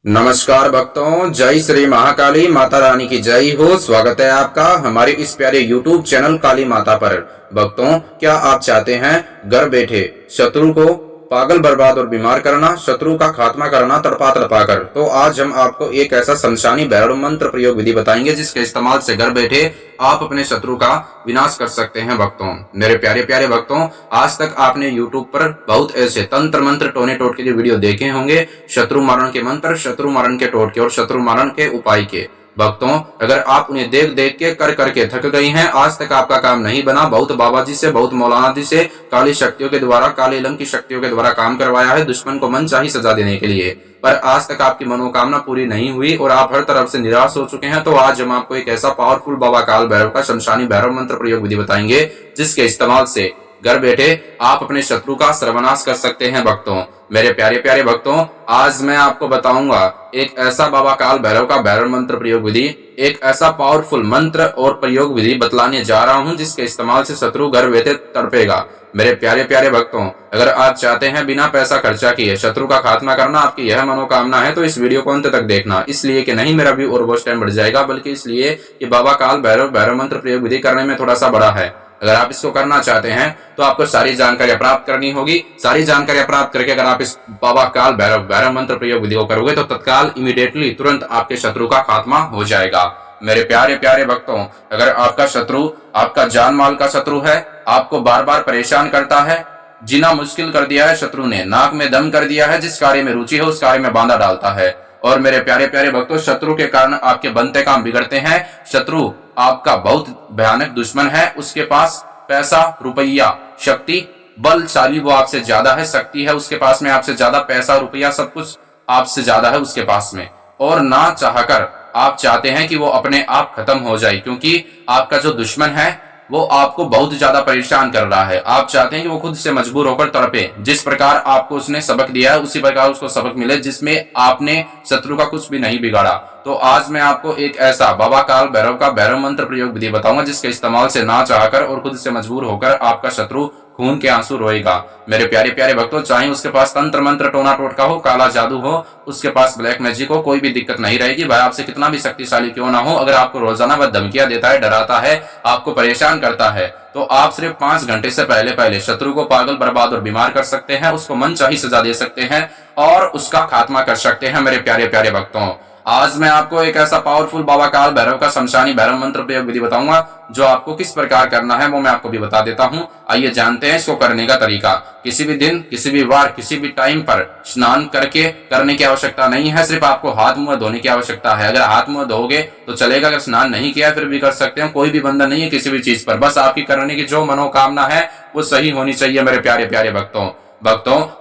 नमस्कार भक्तों, जय श्री महाकाली माता रानी की जय हो। स्वागत है आपका हमारे इस प्यारे YouTube चैनल काली माता पर। भक्तों, क्या आप चाहते हैं घर बैठे शत्रु को पागल बर्बाद और बीमार करना, शत्रु का खात्मा करना तड़पा तड़पा कर? तो आज हम आपको एक ऐसा शमशानी भैरव मंत्र प्रयोग विधि बताएंगे जिसके इस्तेमाल से घर बैठे आप अपने शत्रु का विनाश कर सकते हैं। भक्तों, मेरे प्यारे प्यारे भक्तों, आज तक आपने YouTube पर बहुत ऐसे तंत्र मंत्र टोने टोटके के वीडियो देखे होंगे, शत्रु मारण के मंत्र, शत्रु मारण के टोटके और शत्रु मारण के उपाय के। भक्तों, अगर आप उन्हें देख देख के कर करके थक गई हैं, आज तक आपका काम नहीं बना, बहुत बाबा जी से, बहुत मौलाना जी से काली शक्तियों के द्वारा, काले इलम की शक्तियों के द्वारा काम करवाया है दुश्मन को मनचाही सजा देने के लिए, पर आज तक आपकी मनोकामना पूरी नहीं हुई और आप हर तरफ से निराश हो चुके हैं, तो आज हम आपको एक ऐसा पावरफुल बाबा काल भैरव का शमशानी भैरव मंत्र प्रयोग विधि बताएंगे जिसके इस्तेमाल से घर बैठे आप अपने शत्रु का सर्वनाश कर सकते हैं। भक्तों, मेरे प्यारे प्यारे भक्तों, आज मैं आपको बताऊंगा एक ऐसा बाबा काल भैरव का भैरव मंत्र प्रयोग विधि, एक ऐसा पावरफुल मंत्र और प्रयोग विधि बतलाने जा रहा हूं जिसके इस्तेमाल से शत्रु घर बैठे तड़पेगा। मेरे प्यारे प्यारे भक्तों, अगर आप चाहते हैं बिना पैसा खर्चा किए शत्रु का खात्मा करना, आपकी यह मनोकामना है, तो इस वीडियो को अंत तक देखना। इसलिए कि नहीं मेरा व्यू और वॉच टाइम बढ़ जाएगा, बल्कि इसलिए कि बाबा काल भैरव भैरव मंत्र प्रयोग विधि करने में थोड़ा सा बड़ा है। अगर आप इसको करना चाहते हैं तो आपको सारी जानकारियां प्राप्त करनी होगी। सारी जानकारियां प्राप्त करके अगर आप इस बाबा काल भैरव भैरव मंत्र प्रयोग विधि को करोगे तो तत्काल इमीडिएटली तुरंत आपके शत्रु का खात्मा हो जाएगा। मेरे प्यारे प्यारे भक्तों, अगर आपका शत्रु आपका जान माल का शत्रु है, आपको बार बार परेशान करता है, जीना मुश्किल कर दिया है शत्रु ने, नाक में दम कर दिया है, जिस कार्य में रुचि है उस कार्य में बांधा डालता है, और मेरे प्यारे प्यारे भक्तों, शत्रु के कारण आपके बनते काम बिगड़ते हैं, शत्रु आपका बहुत भयानक दुश्मन है, उसके पास पैसा रुपया शक्ति बलशाली वो आपसे ज्यादा है, शक्ति है उसके पास में आपसे ज्यादा, पैसा रुपया सब कुछ आपसे ज्यादा है उसके पास में, और ना चाहकर आप चाहते हैं कि वो अपने आप खत्म हो जाए, क्योंकि आपका जो दुश्मन है वो आपको बहुत ज्यादा परेशान कर रहा है। आप चाहते हैं कि वो खुद से मजबूर होकर तड़पे, जिस प्रकार आपको उसने सबक दिया है उसी प्रकार उसको सबक मिले जिसमें आपने शत्रु का कुछ भी नहीं बिगाड़ा। तो आज मैं आपको एक ऐसा बाबा काल भैरव का भैरव मंत्र प्रयोग विधि बताऊंगा जिसके इस्तेमाल से ना चाहकर और खुद से मजबूर होकर आपका शत्रु खून के आंसू रोएगा। मेरे प्यारे प्यारे भक्तों, चाहे उसके पास तंत्र मंत्र टोना टोटका हो, काला जादू हो, उसके पास ब्लैक मैजिक हो, कोई भी दिक्कत नहीं रहेगी। भाई आपसे कितना भी शक्तिशाली क्यों ना हो, अगर आपको रोजाना वह धमकियां देता है, डराता है, आपको परेशान करता है, तो आप सिर्फ 5 घंटे से पहले पहले शत्रु को पागल बर्बाद और बीमार कर सकते हैं, उसको मनचाही सजा दे सकते हैं और उसका खात्मा कर सकते हैं। मेरे प्यारे प्यारे भक्तों, आज मैं आपको एक ऐसा पावरफुल बाबा काल भैरव का शमशानी भैरव मंत्र प्रयोग विधि बताऊंगा जो आपको किस प्रकार करना है वो मैं आपको भी बता देता हूं। आइए जानते हैं इसको करने का तरीका। किसी भी दिन, किसी भी वार, किसी भी टाइम पर स्नान करके करने की आवश्यकता नहीं है, सिर्फ आपको हाथ मुंह धोने की आवश्यकता है। अगर हाथ मुंह धोगे तो चलेगा, अगर स्नान नहीं किया फिर भी कर सकते हैं, कोई भी बंधन नहीं है किसी भी चीज पर, बस आपकी करने की जो मनोकामना है वो सही होनी चाहिए। मेरे प्यारे प्यारे भक्तों,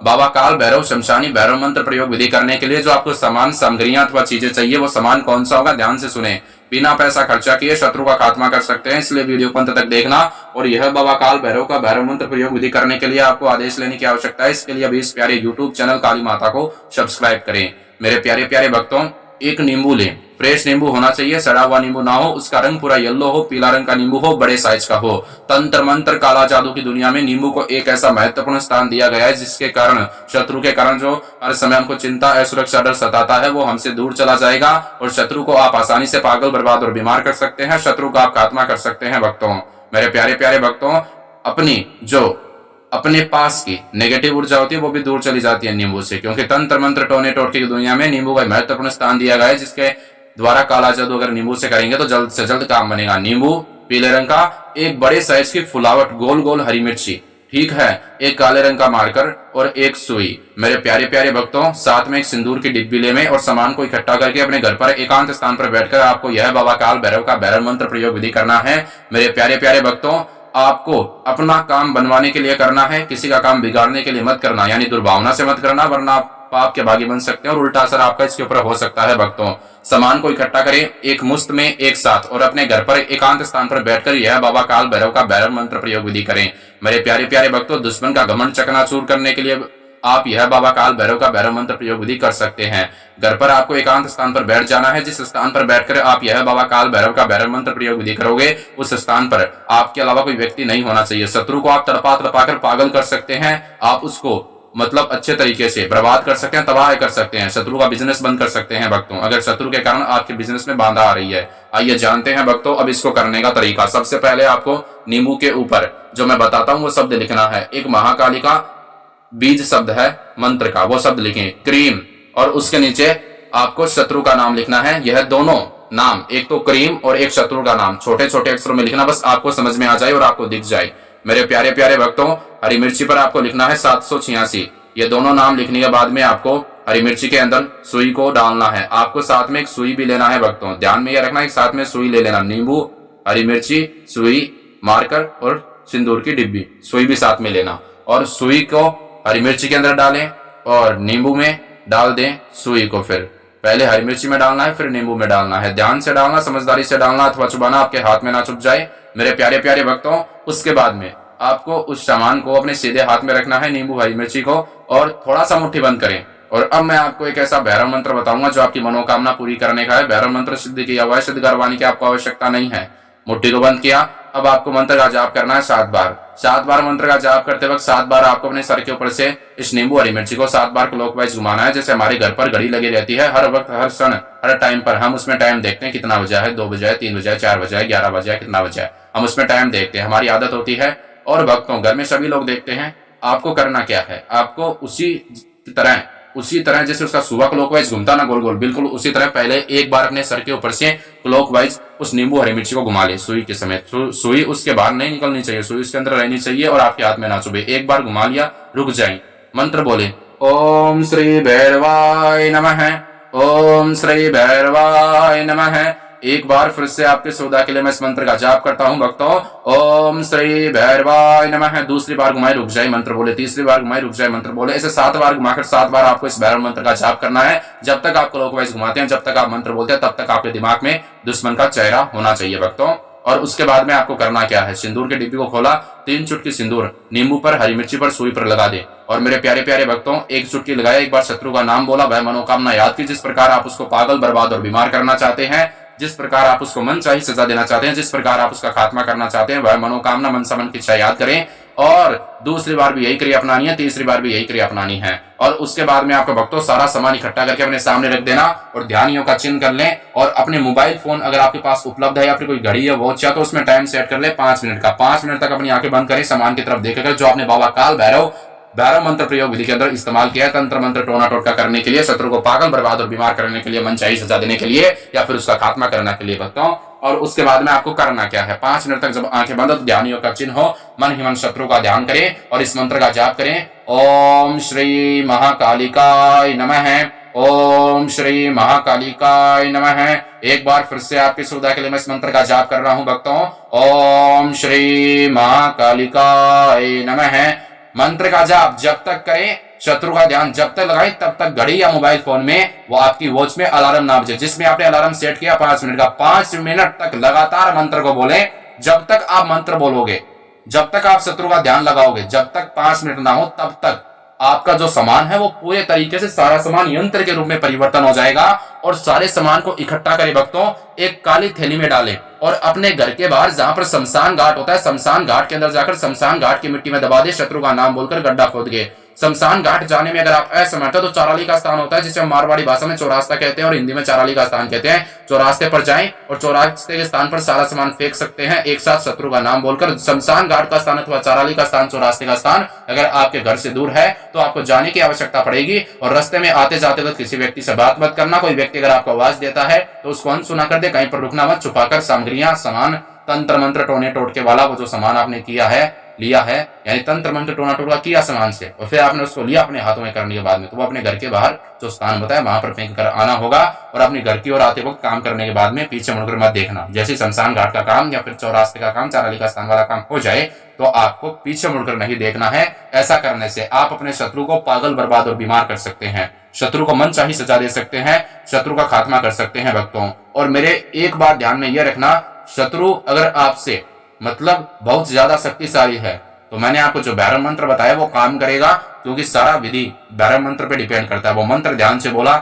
बाबा काल भैरव शमशानी भैरव मंत्र प्रयोग विधि करने के लिए जो आपको सामान सामग्रियां अथवा चीजें चाहिए वो सामान कौन सा होगा, ध्यान से सुने। बिना पैसा खर्चा किए शत्रु का खात्मा कर सकते हैं, इसलिए वीडियो को अंत तक देखना। और यह बाबा काल भैरव का भैरव मंत्र प्रयोग विधि करने के लिए आपको आदेश लेने की आवश्यकता है। इसके लिए अभी इस प्यारे YouTube चैनल काली माता को सब्सक्राइब करें। मेरे प्यारे प्यारे भक्तों, एक नींबू लें, फ्रेश नींबू होना चाहिए, सड़ा हुआ नींबू ना हो, उसका रंग पूरा येलो हो, पीला रंग का नींबू हो, बड़े साइज का हो। तंत्र मंत्र काला जादू की दुनिया में नींबू को एक ऐसा महत्वपूर्ण स्थान दिया गया है जिसके कारण शत्रु के कारण जो हर समय हमको चिंता, असुरक्षा, डर सताता है वो हमसे दूर चला जाएगा और शत्रु को आप आसानी से पागल बर्बाद और बीमार कर सकते हैं, शत्रु का आप खात्मा कर सकते हैं। भक्तों, मेरे प्यारे प्यारे भक्तों, अपने पास की नेगेटिव ऊर्जा होती है वो भी दूर चली जाती है नींबू से, क्योंकि तंत्र मंत्र टोने टोटके की दुनिया में नींबू का महत्वपूर्ण स्थान दिया गया है जिसके द्वारा काला जादू अगर नींबू से करेंगे तो जल्द से जल्द काम बनेगा। नींबू पीले रंग का, एक बड़े साइज की फुलावट गोल गोल हरी मिर्ची, ठीक है, एक काले रंग का मार्कर और एक सुई। मेरे प्यारे प्यारे भक्तों, साथ में एक सिंदूर की डिब्बी ले में और सामान को इकट्ठा करके अपने घर पर एकांत स्थान पर बैठकर आपको यह बाबा काल भैरव का भैरव मंत्र प्रयोग विधि करना है। मेरे प्यारे प्यारे भक्तों, आपको अपना काम बनवाने के लिए करना है, किसी का काम बिगाड़ने के लिए मत करना, यानी दुर्भावना से मत करना, वरना पाप के भागी बन सकते हैं और उल्टा असर आपका इसके ऊपर हो सकता है। भक्तों, सामान को इकट्ठा करें एक मुश्त में एक साथ और अपने घर पर एकांत स्थान पर बैठकर यह बाबा काल भैरव का भैरव मंत्र प्रयोग विधि करें। मेरे प्यारे प्यारे भक्तों, दुश्मन का घमंड चकनाचूर करने के लिए आप यह बाबा काल भैरव का भैरव मंत्र प्रयोग विधि कर सकते हैं। घर पर आपको एकांत स्थान पर बैठ जाना है, जिस स्थान पर बैठकर आप यह बाबा काल भैरव का भैरव मंत्र प्रयोग विधि करोगे उस स्थान पर आपके अलावा कोई व्यक्ति नहीं होना चाहिए। शत्रु को आप तड़पा तड़पा कर पागल कर सकते हैं, आप उसको मतलब अच्छे तरीके से बर्बाद कर सकते हैं, तबाह कर सकते हैं, शत्रु का बिजनेस बंद कर सकते हैं भक्तों, अगर शत्रु के कारण आपके बिजनेस में बाधा आ रही है। आइए जानते हैं भक्तों अब इसको करने का तरीका। सबसे पहले आपको नींबू के ऊपर जो मैं बताता हूं वो शब्द लिखना है। एक महाकाली का बीज शब्द है मंत्र का, वो शब्द लिखें क्रीम, और उसके नीचे आपको शत्रु का नाम लिखना है। यह दोनों नाम, एक तो क्रीम और एक शत्रु का नाम, छोटे छोटे अक्षरों में लिखना, बस आपको समझ में आ जाए और आपको दिख जाए। मेरे प्यारे प्यारे भक्तों, हरी मिर्ची पर आपको लिखना है 786। ये दोनों नाम लिखने के बाद में आपको हरी मिर्ची के अंदर सुई को डालना है। आपको साथ में एक सुई भी लेना है भक्तों, ध्यान में यह रखना है, साथ में सुई ले लेना। नींबू, हरी मिर्ची, सुई, मार्कर और सिंदूर की डिब्बी, सुई भी साथ में लेना। और सुई को हरी मिर्ची के अंदर डालें और नींबू में डाल दें सुई को। फिर पहले हरी मिर्ची में डालना है, फिर नींबू में डालना है। ध्यान से डालना, समझदारी से डालना, अथवा चुबाना आपके हाथ में ना चुभ जाए मेरे प्यारे प्यारे भक्तों। उसके बाद में आपको उस सामान को अपने सीधे हाथ में रखना है, नींबू हरी मिर्ची को, और थोड़ा सा मुट्ठी बंद करें। और अब मैं आपको एक ऐसा भैरव मंत्र बताऊंगा जो आपकी मनोकामना पूरी करने का है। भैरव मंत्र सिद्ध किया हुआ है, सिद्ध करवाने की आपको आवश्यकता नहीं है। मुट्ठी को बंद किया, अब आपको मंत्र का जाप करना है 7 बार। 7 बार मंत्र का जाप करते वक्त 7 बार आपको अपने सर के ऊपर से इस नींबू हरी मिर्ची को 7 बार क्लॉकवाइज घुमाना है। जैसे हमारे घर पर घड़ी लगी रहती है, हर वक्त, हर क्षण, हर टाइम पर हम उसमें टाइम देखते हैं, कितना बजा है, 2 बजा है, 3 बजा है, 4 बजा है, 11 बजा है, कितना बजा है, हम उसमें टाइम देखते हैं, हमारी आदत होती है। और भक्तों घर में सभी लोग देखते हैं। आपको करना क्या है, आपको उसी तरह जैसे उसका सुबह क्लॉकवाइज घूमता ना गोल गोल, बिल्कुल उसी तरह पहले एक बार अपने सर के ऊपर से क्लॉकवाइज उस नींबू हरी मिर्ची को घुमा ले सुई के समेत। सुई उसके बाहर नहीं निकलनी चाहिए, सुई उसके अंदर रहनी चाहिए और आपके हाथ में ना चुभे। एक बार घुमा लिया, रुक जाए, मंत्र बोले ओम श्री भैरवाय नमः, ओम श्री भैरवाय नमः। एक बार फिर से आपके सुविधा के लिए मैं इस मंत्र का जाप करता हूं भक्तों, ओम श्री भैरवाय नमः। दूसरी बार घुमाए, रुक जाए, मंत्र बोले। तीसरी बार घुमाए, रुक जाए, मंत्र बोले। ऐसे 7 बार घुमाकर 7 बार आपको इस भैरव मंत्र का जाप करना है। जब तक आप क्लॉकवाइज घुमाते हैं, जब तक आप मंत्र बोलते हैं, तब तक आपके दिमाग में दुश्मन का चेहरा होना चाहिए भक्तों। और उसके बाद में आपको करना क्या है, सिंदूर की डिब्बी को खोला, 3 चुटकी सिंदूर नींबू पर, हरी मिर्ची पर, सुई पर लगा दे। और मेरे प्यारे प्यारे भक्तों, 1 चुटकी लगाया, एक बार शत्रु का नाम बोला, वह मनोकामना याद की, जिस प्रकार आप उसको पागल, बर्बाद और बीमार करना चाहते हैं, जिस प्रकार आप उसको मनचाही सजा देना चाहते हैं, जिस प्रकार आप उसका खात्मा करना चाहते हैं, वह मनोकामना मन समन की इच्छा याद करें। और दूसरी बार भी यही क्रिया अपनानी है, तीसरी बार भी यही क्रिया अपनानी है। और उसके बाद में आपको भक्तों सारा सामान इकट्ठा करके अपने सामने रख देना और ध्यानियों का चिन्ह कर लें। और अपने मोबाइल फोन अगर आपके पास उपलब्ध है या फिर कोई घड़ी है वॉच, या तो उसमें टाइम सेट कर ले 5 मिनट का। 5 मिनट तक अपनी आंखें बंद करें, सामान की तरफ देखकर जो आपने बाबा काल भैरव मंत्र प्रयोग विधि के अंदर इस्तेमाल किया है, तंत्र मंत्र टोना टोटका करने के लिए, शत्रु को पागल, बर्बाद और बीमार करने के लिए, मनचाही सजा देने के लिए, या फिर उसका खात्मा करने के लिए भक्तों। और उसके बाद में आपको करना क्या है, 5 मिनट तक जब आंखें बंद हो तो ध्यानियों का चिन्ह हो, मन ही मन शत्रु का ध्यान करें और इस मंत्र का जाप करें। ओम श्री महाकालिकाय नमः, ओम श्री महाकालिकाय नमः। एक बार फिर से आपकी सुविधा के लिए मैं इस मंत्र का जाप कर रहा हूं भक्तों, ओम श्री महाकालिकाय नमः। मंत्र का जाप जब तक करें, शत्रु का ध्यान जब तक लगाएं, तब तक घड़ी या मोबाइल फोन में वो आपकी वॉच में अलार्म ना बजे। जिसमें आपने अलार्म सेट किया 5 मिनट का, 5 मिनट तक लगातार मंत्र को बोलें। जब तक आप मंत्र बोलोगे, जब तक आप शत्रु का ध्यान लगाओगे, जब तक 5 मिनट ना हो, तब तक आपका जो सामान है वो पूरे तरीके से सारा सामान यंत्र के रूप में परिवर्तन हो जाएगा। और सारे सामान को इकट्ठा करें भक्तों, एक काली थैली में डालें और अपने घर के बाहर जहां पर शमशान घाट होता है, शमशान घाट के अंदर जाकर शमशान घाट की मिट्टी में दबा दे, शत्रु का नाम बोलकर गड्ढा खोद के। शमशान घाट जाने में अगर आप असमर्थ है तो चाराली का स्थान होता है, जिसे हम मारवाड़ी भाषा में चौरास्ता कहते हैं और हिंदी में चाराली का स्थान कहते हैं। चौरास्ते पर जाएं और चौरास्ते के स्थान पर सारा सामान फेंक सकते हैं एक साथ शत्रु का नाम बोलकर। शमशान घाट का स्थान अथवा चाराली का स्थान, चौरास्ते का स्थान अगर आपके घर से दूर है तो आपको जाने की आवश्यकता पड़ेगी। और रास्ते में आते जाते वक्त किसी व्यक्ति से बात मत करना। कोई व्यक्ति अगर आपको आवाज देता है तो उसको अनसुना कर दे, कहीं पर रुकना मत। छुपाकर सामग्रियां, सामान, तंत्र मंत्र टोने टोटके वाला वो जो सामान आपने किया है, लिया है, यानी तंत्र मंत्र टोना टोटका किया सामान से, और फिर आपने उसको लिया अपने हाथों में करने के बाद में, तो वो अपने घर के बाहर जो स्थान बताया वहां पर फेंक कर आना होगा। और अपने घर की ओर आते वक्त काम करने के बाद में पीछे मुड़कर मत देखना। जैसे शमशान घाट का काम या फिर चौरास्ते का काम, चाराली का स्थान वाला काम हो जाए तो आपको पीछे मुड़कर नहीं देखना है। ऐसा करने से आप अपने शत्रु को पागल, बर्बाद और बीमार कर सकते हैं, शत्रु को मनचाही सजा दे सकते हैं, शत्रु का खात्मा कर सकते हैं भक्तों। और मेरे एक बात ध्यान में यह रखना, शत्रु अगर आपसे मतलब बहुत ज्यादा शक्तिशाली है तो मैंने आपको जो भैरव मंत्र बताया वो काम करेगा, क्योंकि सारा विधि भैरव मंत्र पे डिपेंड करता है। वो मंत्र ध्यान से बोला,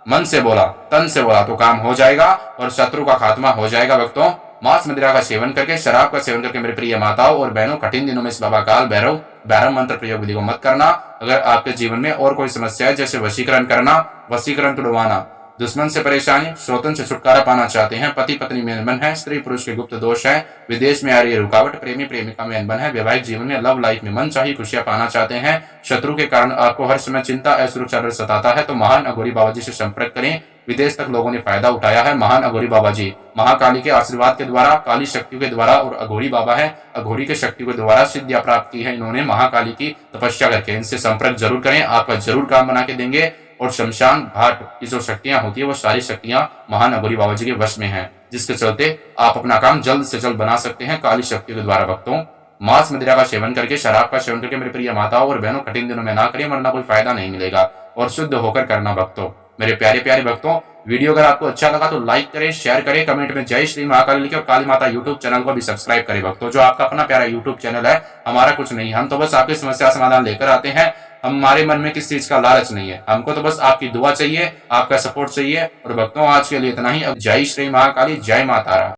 मन से बोला, तन से बोला तो काम हो जाएगा और शत्रु का खात्मा हो जाएगा भक्तों। मांस मदिरा का सेवन करके, शराब का सेवन करके मेरे प्रिय माताओं और बहनों कठिन दिनों में इस बाबा काल भैरव ब्रह्म मंत्र प्रयोग विधि को मत करना। अगर आपके जीवन में और कोई समस्या है जैसे वशीकरण करना, वशीकरण तुड़वाना, दुश्मन से परेशानी, श्रोतन से छुटकारा पाना चाहते हैं, पति पत्नी में अनबन है, स्त्री पुरुष के गुप्त दोष है, विदेश में आ रही रुकावट, प्रेमी प्रेमिका में अनबन है, वैवाहिक जीवन में लव लाइफ में मन चाहिए खुशियां पाना चाहते हैं, शत्रु के कारण आपको हर समय चिंता असुरक्षा डर सताता है, तो महान अघोरी बाबा जी से संपर्क करें। विदेश तक लोगों ने फायदा उठाया है। महान अघोरी बाबा जी महाकाली के आशीर्वाद के द्वारा, काली शक्तियों के द्वारा, और अघोरी बाबा है, अघोरी के शक्तियों के द्वारा सिद्धियां प्राप्त की है इन्होंने महाकाली की तपस्या करके। इनसे संपर्क जरूर करें, आपका जरूर काम बना के देंगे। और शमशान घाट की जो शक्तियां होती है वो सारी शक्तियां महान अघोरी बाबा जी के वश में हैं, जिसके चलते आप अपना काम जल्द से जल्द बना सकते हैं काली शक्तियों के द्वारा। भक्तों, मांस मदिरा का सेवन करके, शराब का सेवन करके मेरे प्रिय माताओं और बहनों कठिन दिनों में ना करें, वरना कोई फायदा नहीं मिलेगा, और शुद्ध होकर करना। भक्तों, मेरे प्यारे प्यारे भक्तों, वीडियो अगर आपको अच्छा लगा तो लाइक करें, शेयर करें, कमेंट में जय श्री महाकाली लिखें, और काली माता यूट्यूब चैनल को भी सब्सक्राइब करें। भक्तों, जो आपका अपना प्यारा यूट्यूब चैनल है, हमारा कुछ नहीं, हम तो बस आपकी समस्या समाधान लेकर आते हैं। हमारे मन में किसी चीज का लालच नहीं है, हमको तो बस आपकी दुआ चाहिए, आपका सपोर्ट चाहिए। और भक्तों, आज के लिए इतना ही। अब जय श्री महाकाली, जय माता।